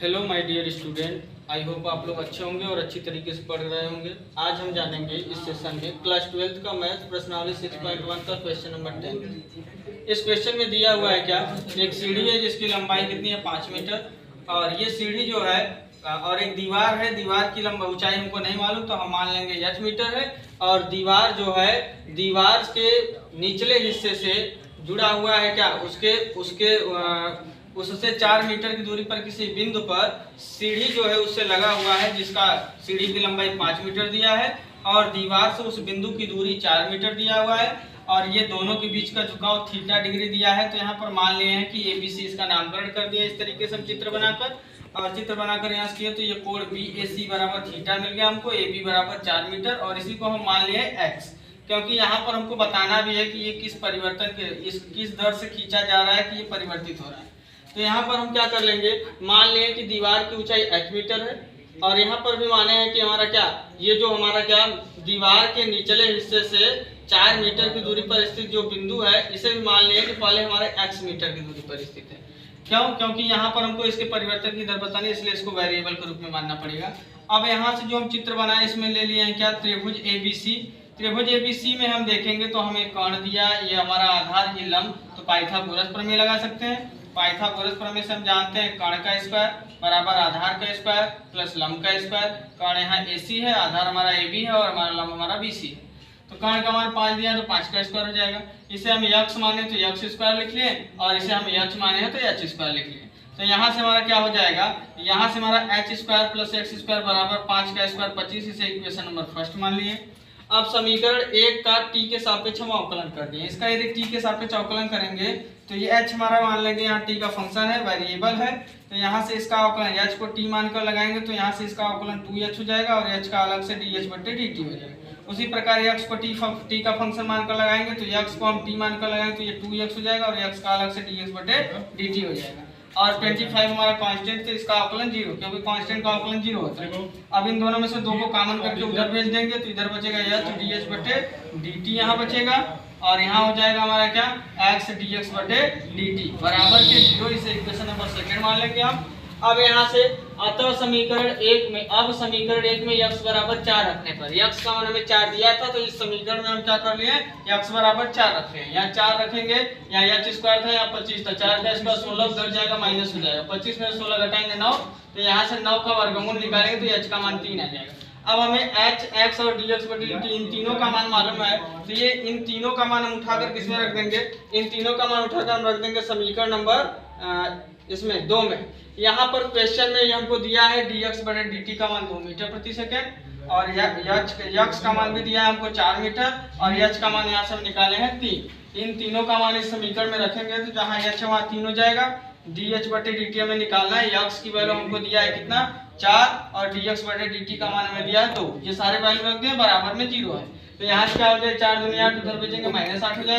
Hello my dear student, I hope आप लोग अच्छे होंगे और अच्छी तरीके से पढ़ रहे होंगे। आज हम जानेंगे इस सेशन में क्लास 12 का मैथ प्रश्नावली 6.1 का क्वेश्चन नंबर 10। इस क्वेश्चन में दिया हुआ है क्या, एक सीढ़ी है जिसकी लंबाई कितनी है 5 मीटर, और ये सीढ़ी जो है और एक दीवार है, दीवार की लंबाई ऊंचाई हमको नहीं मालूम तो हम मान लेंगे h मीटर है, और दीवार जो है दीवार के निचले हिस्से से जुड़ा हुआ है क्या, उसके उसके उससे 4 मीटर की दूरी पर किसी बिंदु पर सीढ़ी जो है उससे लगा हुआ है, जिसका सीढ़ी की लंबाई 5 मीटर दिया है और दीवार से उस बिंदु की दूरी 4 मीटर दिया हुआ है, और ये दोनों के बीच का झुकाव थीटा डिग्री दिया है। तो यहाँ पर मान लिए हैं कि ABC इसका नामकरण कर दिया इस तरीके से हम चित्र बनाकर, और चित्र बनाकर यहाँ किया तो ये कोण BAC बराबर थीटा मिल गया हमको, AB बराबर 4 मीटर, और इसी को हम मान लिए X, क्योंकि यहाँ पर हमको बताना भी है कि ये किस परिवर्तन के किस दर से खींचा जा रहा है कि ये परिवर्तित हो रहा है। तो यहाँ पर हम क्या कर लेंगे, मान लें कि दीवार की ऊंचाई h मीटर है, और यहाँ पर भी माने हैं कि हमारा क्या, ये जो हमारा क्या दीवार के निचले हिस्से से 4 मीटर की दूरी पर स्थित जो बिंदु है, इसे भी मान लें कि पहले हमारे x मीटर की दूरी पर स्थित है। क्यों? क्योंकि यहाँ पर हमको इसके परिवर्तन की दर बतानी है, इसलिए इसको वेरिएबल के रूप में मानना पड़ेगा। अब यहाँ से जो हम चित्र बनाए इसमें ले लिए हैं क्या, त्रिभुज ABC। त्रिभुज ABC में हम देखेंगे तो हमें कर्ण दिया, ये हमारा आधार, ये लंब, तो पाइथागोरस प्रमेय लगा सकते हैं। पाइथागोरस प्रमेय से हम जानते हैं कर्ण का स्क्वायर बराबर आधार का स्क्वायर प्लस लंब का स्क्वायर। कर्ण यहाँ AC है, आधार हमारा AB है और हमारा लंब हमारा BC है। तो कर्ण का मान 5 दिया तो 5 का स्क्वायर हो जाएगा। इसे हम x माने तो x स्क्वायर लिख लिए, और इसे हम h माने हैं तो h स्क्वायर लिख लिए। तो यहाँ से हमारा क्या हो जाएगा, यहाँ से हमारा h square plus x square बराबर 5 का स्क्वायर 25, इसे इक्वेशन नंबर फर्स्ट मान लिए। अब समीकरण 1 का t के सापेक्ष हम अवकलन कर दिए। इसका यदि t के सापेक्ष अवकलन करेंगे तो ये h हमारा मान लेंगे, यहाँ t का फंक्शन है, वेरिएबल है, तो यहाँ से इसका अवकलन h को t मानकर लगाएंगे तो यहाँ से इसका अवकलन 2h हो जाएगा, और h का अलग से dh/dt हो जाएगा। उसी प्रकार x को t का फंक्शन मानकर लगाएंगे तो x को हम t मानकर लगाएंगे तो ये 2x हो जाएगा, और x का अलग से dx/dt हो जाएगा। और 25 हमारा कांस्टेंट, तो इसका अवकलन 0, क्योंकि कांस्टेंट का अवकलन 0 होता है। अब इन दोनों में से 2 को कॉमन करके उधर भेज देंगे तो इधर बचेगा h dh/dt, यहाँ बचेगा, और यहाँ हो जाएगा हमारा क्या, x dx/dt बराबर के 0। इसे इक्वेशन नंबर सेकंड मान लेंगे हम। अब यहाँ से अतः समीकरण 1 में, अब समीकरण 1 में x बराबर 4 रखने पर, x का मान हमें 4 दिया था, तो इस समीकरण में हम क्या कर लिए, x बराबर 4 रख रहे हैं। यहाँ 4 रखेंगे, यहाँ h स्क्वायर था, यहाँ 25 था, 4 का स्क्वायर 16 उधर जाएगा, माइनस हो जाएगा, 25 में 16 घटाएंगे 9, तो यहाँ से 9 का वर्गमूल निकालेंगे तो h का मान 3 आ जाएगा। अब हमें h, x और dx/dt इन तीनों का मान मालूम है, तो ये इन तीनों का मान हम उठाकर किसमें रख देंगे, इन तीनों का मान उठाकर हम रख देंगे समीकरण नंबर इसमें 2 में। यहाँ पर क्वेश्चन में हमको दिया है dx/dt का मान 2 मीटर प्रति सेकेंड, और x का मान भी दिया है हमको 4 मीटर, और h का मान यहाँ से हम निकाले हैं 3। इन तीनों का मान इस समीकरण में रखेंगे तो जहाँ h वहाँ 3 हो जाएगा। dh/dt हमें निकालना है, x की वैल्यू हमको दिया है कितना 4, और dx/dt का मान हमें दिया है 2। ये सारे वैल्यू रख दिए, बराबर में 0 है, तो यहाँ से क्या हो जाएगा, 4 दूनी 8, उधर भेजेंगे -8 हो जाएगा।